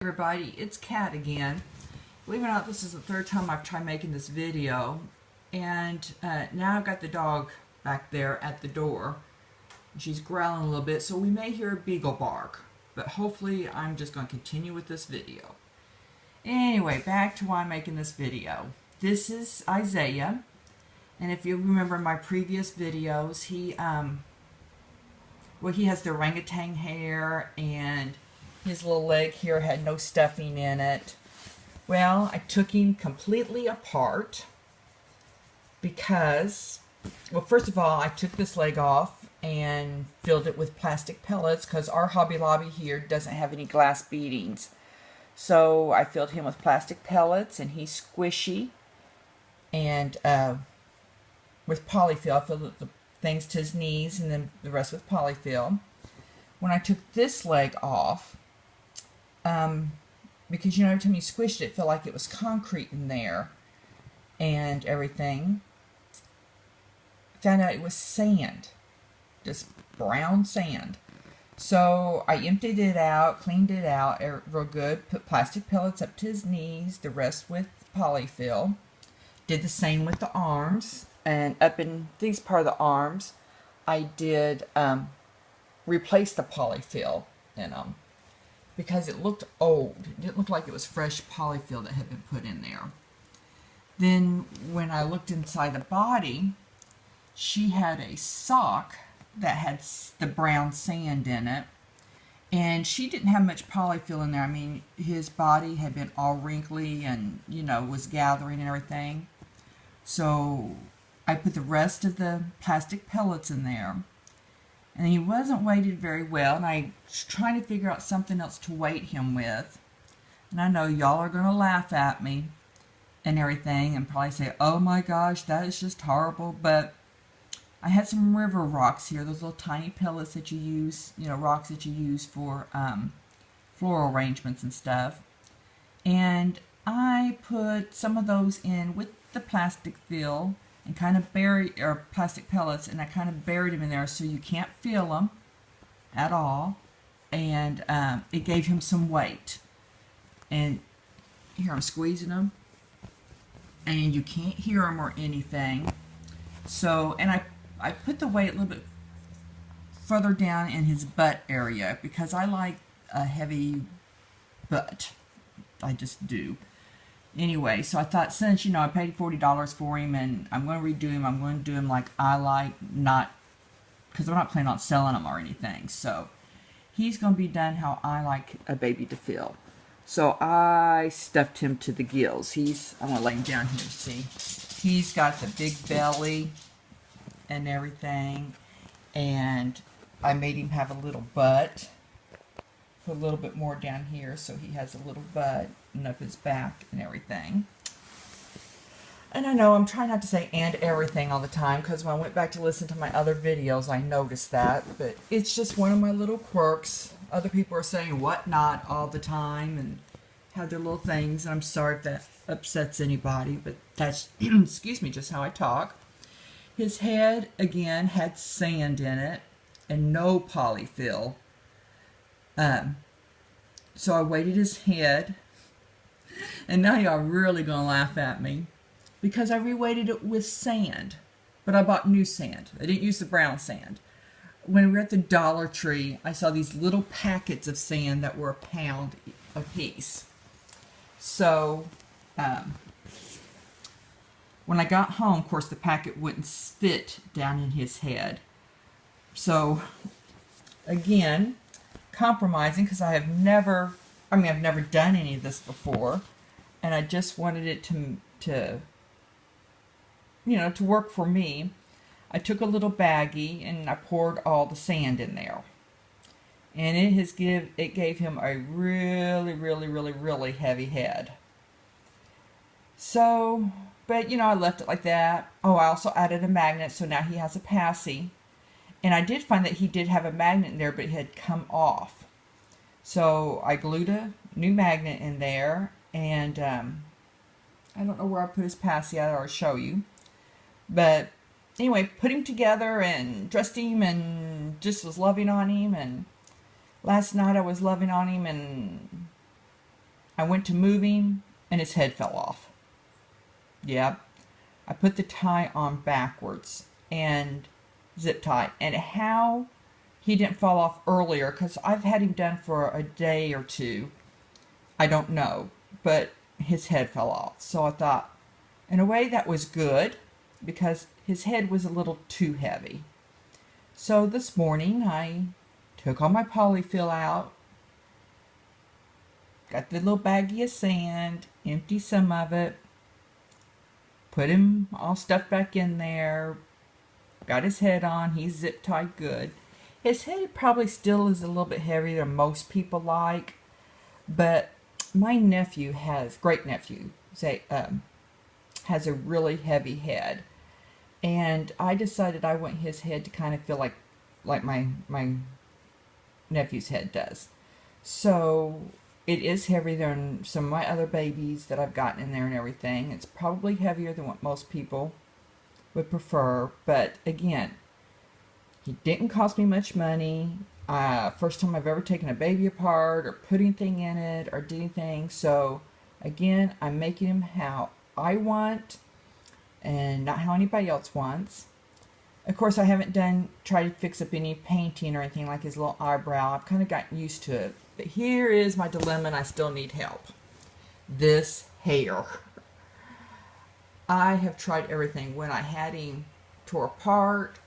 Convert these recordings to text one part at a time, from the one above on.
Everybody, it's Kat again. Believe it or not, this is the third time I've tried making this video, and now I've got the dog back there at the door. She's growling a little bit, so we may hear a beagle bark, but hopefully I'm just going to continue with this video. Anyway, back to why I'm making this video. This is Isaiah, and if you remember my previous videos, he has the orangutan hair, and his little leg here had no stuffing in it. Well, I took him completely apart because, well, first of all, I took this leg off and filled it with plastic pellets because our Hobby Lobby here doesn't have any glass beadings. So I filled him with plastic pellets, and he's squishy. And with polyfill, I filled the things to his knees and then the rest with polyfill. When I took this leg off, because every time you squished it, it felt like it was concrete in there and everything. Found out it was sand, just brown sand. So I emptied it out, cleaned it out real good, put plastic pellets up to his knees, the rest with polyfill. Did the same with the arms, and up in these part of the arms, I did replace the polyfill in them because it looked old. It didn't look like it was fresh polyfill that had been put in there. Then when I looked inside the body, she had a sock that had the brown sand in it, and she didn't have much polyfill in there. I mean, his body had been all wrinkly and, was gathering and everything. So I put the rest of the plastic pellets in there. And he wasn't weighted very well, and I was trying to figure out something else to weight him with. And I know y'all are going to laugh at me and everything and probably say, oh my gosh, that is just horrible. But I had some river rocks here, those little tiny pellets that you use, rocks that you use for floral arrangements and stuff. And I put some of those in with the plastic fill and kind of plastic pellets, and I kind of buried them in there so you can't feel them at all. And it gave him some weight. And here I'm squeezing them, and you can't hear them or anything. So, and I put the weight a little bit further down in his butt area because I like a heavy butt. I just do. Anyway, so I thought, since, I paid $40 for him and I'm going to redo him, I'm going to do him like I like, not, because I'm not planning on selling him or anything. So he's going to be done how I like a baby to feel. So I stuffed him to the gills. I'm going to lay him down here, see. He's got the big belly and everything. And I made him have a little butt. Put a little bit more down here so he has a little butt and up his back and everything. And I know I'm trying not to say and everything all the time because when I went back to listen to my other videos I noticed that, but it's just one of my little quirks. Other people are saying what not all the time and have their little things, and I'm sorry if that upsets anybody, but that's excuse me, just how I talk. His head again had sand in it and no polyfill. So I weighted his head, and now y'all really gonna laugh at me because I reweighted it with sand, but I bought new sand. I didn't use the brown sand. When we were at the Dollar Tree, I saw these little packets of sand that were £1 a piece. So when I got home, of course, the packet wouldn't fit down in his head. So again, compromising because I've never done any of this before, and I just wanted it to work for me. I took a little baggie and I poured all the sand in there, and it gave him a really heavy head. So, but I left it like that. Oh, I also added a magnet, so now he has a passy. And I did find that he did have a magnet in there, but it had come off. So I glued a new magnet in there, and I don't know where I put his passy at, or show you. But anyway, put him together and dressed him and just was loving on him. And last night I was loving on him, and I went to move him, and his head fell off. Yep. I put the tie on backwards and zip tie. And how he didn't fall off earlier, because I've had him done for a day or two, I don't know. But his head fell off. So I thought, in a way, that was good, because his head was a little too heavy. So this morning, I took all my polyfill out, got the little baggie of sand, empty some of it, put him all stuffed back in there, got his head on, he's zip tied good. His head probably still is a little bit heavier than most people like, but my nephew great nephew, has a really heavy head. And I decided I want his head to kind of feel like my nephew's head does. So it is heavier than some of my other babies that I've gotten in there and everything. It's probably heavier than what most people would prefer. But again, he didn't cost me much money. First time I've ever taken a baby apart or put anything in it or did anything. So again, I'm making him how I want and not how anybody else wants. Of course, I haven't tried to fix up any painting or anything like his little eyebrow. I've kind of gotten used to it. But here is my dilemma, and I still need help. This hair. I have tried everything. When I had him tore apart,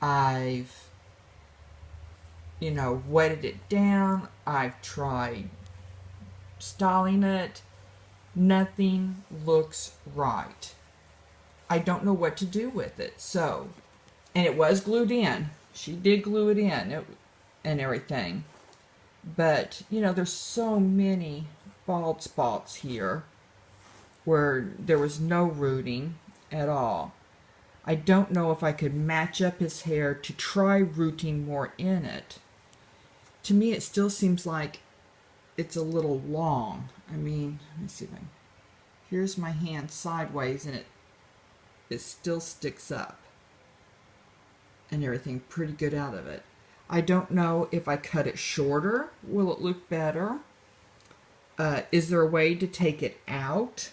I've, wetted it down. I've tried styling it. Nothing looks right. I don't know what to do with it. So, and it was glued in. She did glue it in and everything. But, there's so many bald spots here where there was no rooting at all. I don't know if I could match up his hair to try rooting more in it. To me, it still seems like it's a little long. I mean, let me see if here's my hand sideways, and it still sticks up and everything pretty good out of it. I don't know if I cut it shorter, will it look better? Is there a way to take it out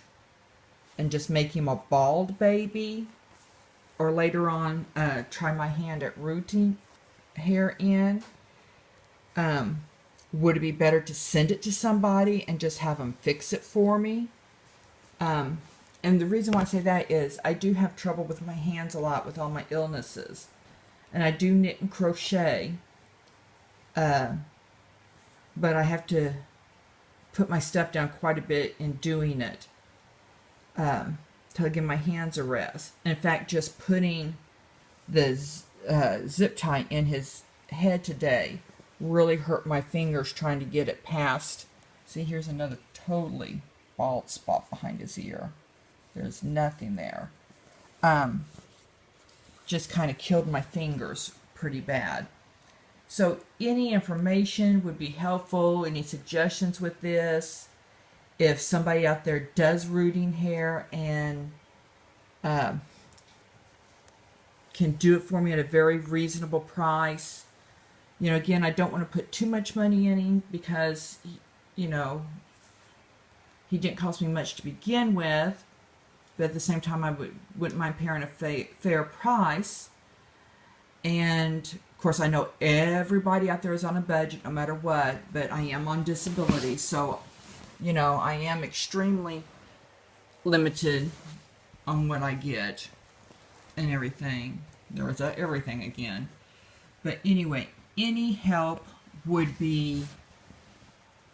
and just make him a bald baby? Or later on, try my hand at rooting hair in? Would it be better to send it to somebody and just have them fix it for me? And the reason why I say that is I do have trouble with my hands a lot with all my illnesses. And I do knit and crochet, but I have to put my stuff down quite a bit in doing it to give my hands a rest. In fact, just putting the zip tie in his head today really hurt my fingers trying to get it past. See, here's another totally bald spot behind his ear. There's nothing there. Just kind of killed my fingers pretty bad. So any information would be helpful. Any suggestions with this? If somebody out there does rooting hair and can do it for me at a very reasonable price. Again, I don't want to put too much money in him because, he didn't cost me much to begin with. But at the same time, I wouldn't mind paying a fair price. And, of course, I know everybody out there is on a budget no matter what, but I am on disability. So, I am extremely limited on what I get and everything. There's everything again. But anyway, any help would be,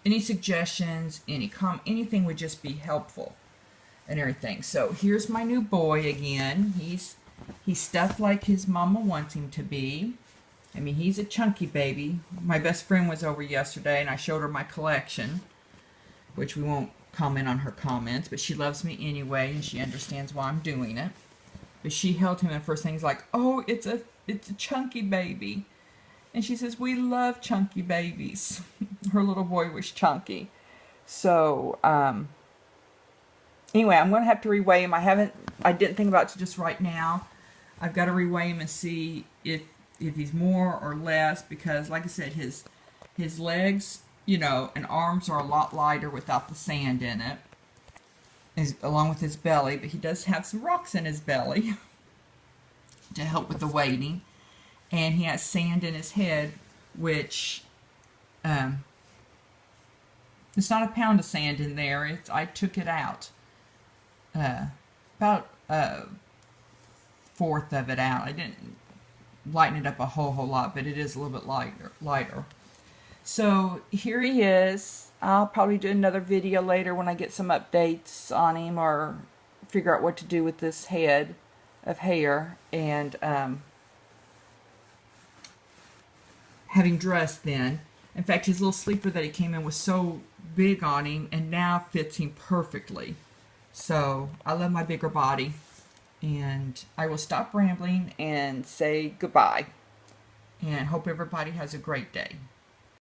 any suggestions, anything would just be helpful. And everything. So here's my new boy again. He's stuffed like his mama wants him to be. I mean, he's a chunky baby. My best friend was over yesterday and I showed her my collection, which we won't comment on her comments, but she loves me anyway and she understands why I'm doing it. But she held him and the first thing he's like, oh, it's a chunky baby. And she says, we love chunky babies. Her little boy was chunky. So, anyway, I'm going to have to reweigh him. I didn't think about it just right now. I've got to reweigh him and see if he's more or less, because like I said, his legs you know, and arms are a lot lighter without the sand in it, along with his belly, but he does have some rocks in his belly to help with the weighting. And he has sand in his head, which it's not a pound of sand in there. I took it out. About a fourth of it out. I didn't lighten it up a whole lot, but it is a little bit lighter. So here he is. I'll probably do another video later when I get some updates on him or figure out what to do with this head of hair. And having dressed then. In fact, his little sleeper that he came in was so big on him and now fits him perfectly. So I love my bigger body. And I will stop rambling and say goodbye. And hope everybody has a great day.